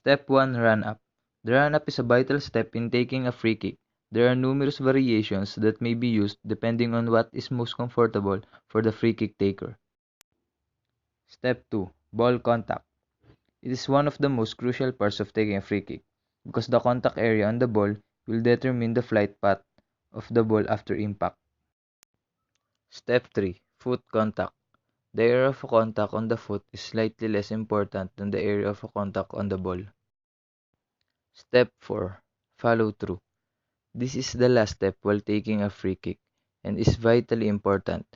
Step 1. Run up. The run up is a vital step in taking a free kick. There are numerous variations that may be used depending on what is most comfortable for the free kick taker. Step 2. Ball contact. It is one of the most crucial parts of taking a free kick because the contact area on the ball will determine the flight path of the ball after impact. Step 3. Foot contact. The area of contact on the foot is slightly less important than the area of contact on the ball. Step 4. Follow through. This is the last step while taking a free kick and is vitally important.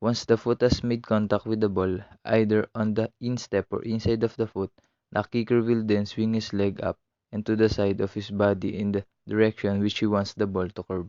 Once the foot has made contact with the ball, either on the instep or inside of the foot, the kicker will then swing his leg up and to the side of his body in the direction which he wants the ball to curve.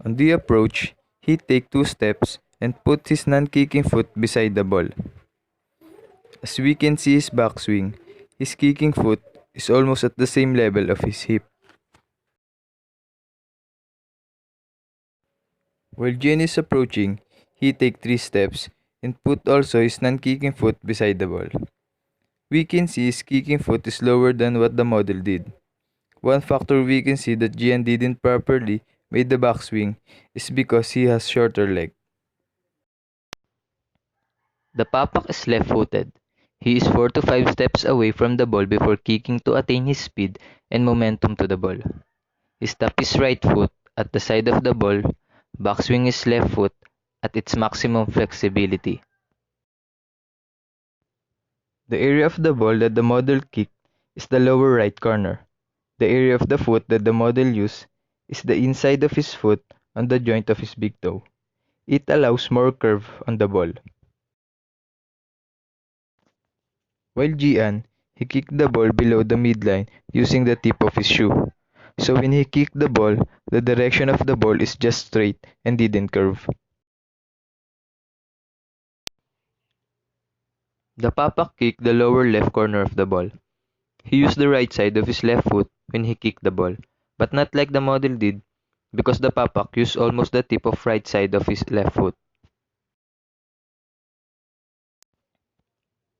On the approach, he takes 2 steps and puts his non-kicking foot beside the ball. As we can see his backswing, his kicking foot is almost at the same level of his hip. While Jen is approaching, he takes 3 steps and put also his non-kicking foot beside the ball. We can see his kicking foot is lower than what the model did. One factor we can see that Gian didn't properly made the backswing is because he has shorter leg. The Papak is left-footed. He is 4 to 5 steps away from the ball before kicking to attain his speed and momentum to the ball. His tap is right foot at the side of the ball, backswing is left foot at its maximum flexibility. The area of the ball that the model kicked is the lower right corner. The area of the foot that the model used is the inside of his foot on the joint of his big toe. It allows more curve on the ball. While Gian, he kicked the ball below the midline using the tip of his shoe. So when he kicked the ball, the direction of the ball is just straight and didn't curve. The Papak kicked the lower left corner of the ball. He used the right side of his left foot when he kicked the ball, but not like the model did, because the Papak used almost the tip of right side of his left foot.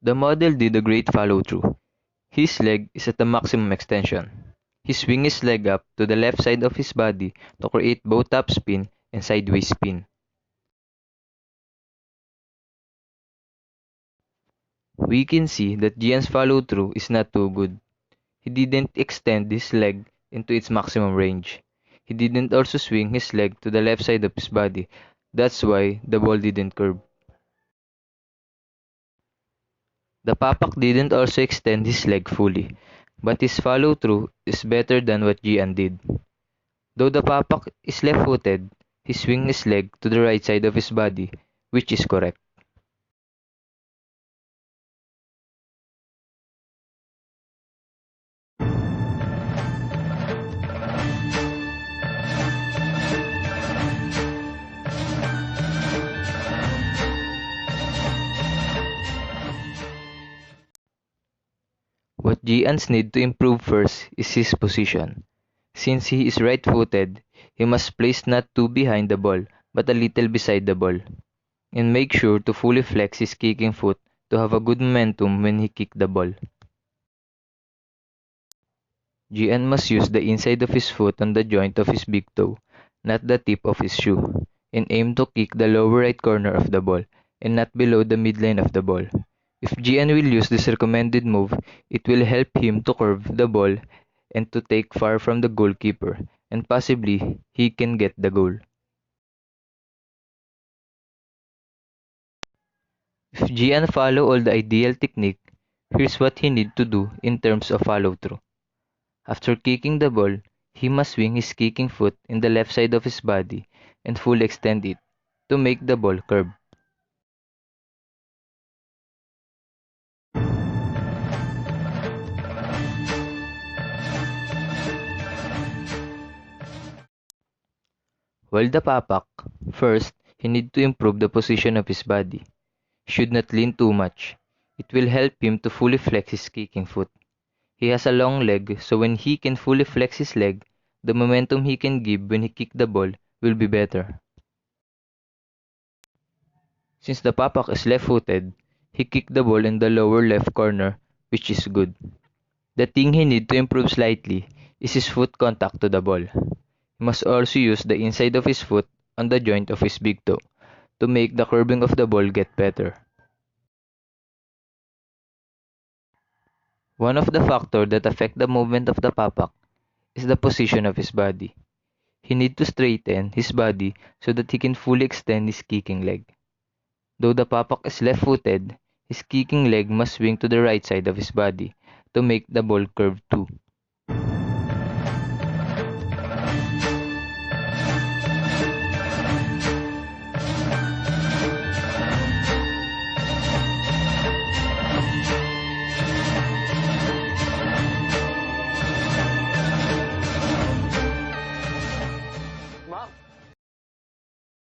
The model did a great follow-through. His leg is at the maximum extension. He swings his leg up to the left side of his body to create both top spin and sideways spin. We can see that Gian's follow-through is not too good. He didn't extend his leg into its maximum range. He didn't also swing his leg to the left side of his body. That's why the ball didn't curve. The Papak didn't also extend his leg fully, but his follow-through is better than what Gian did. Though the Papak is left-footed, he swings his leg to the right side of his body, which is correct. What Gian's need to improve first is his position. Since he is right-footed, he must place not too behind the ball, but a little beside the ball, and make sure to fully flex his kicking foot to have a good momentum when he kick the ball. Gian must use the inside of his foot on the joint of his big toe, not the tip of his shoe, and aim to kick the lower right corner of the ball, and not below the midline of the ball. If Gian will use this recommended move, it will help him to curve the ball and to take far from the goalkeeper, and possibly he can get the goal. If Gian follow all the ideal technique, here's what he need to do in terms of follow-through. After kicking the ball, he must swing his kicking foot in the left side of his body and full extend it to make the ball curve. While the Papak, first, he need to improve the position of his body. He should not lean too much. It will help him to fully flex his kicking foot. He has a long leg, so when he can fully flex his leg, the momentum he can give when he kick the ball will be better. Since the Papak is left-footed, he kicked the ball in the lower left corner, which is good. The thing he need to improve slightly is his foot contact to the ball. He must also use the inside of his foot on the joint of his big toe to make the curving of the ball get better. One of the factors that affect the movement of the Papak is the position of his body. He need to straighten his body so that he can fully extend his kicking leg. Though the Papak is left-footed, his kicking leg must swing to the right side of his body to make the ball curve too.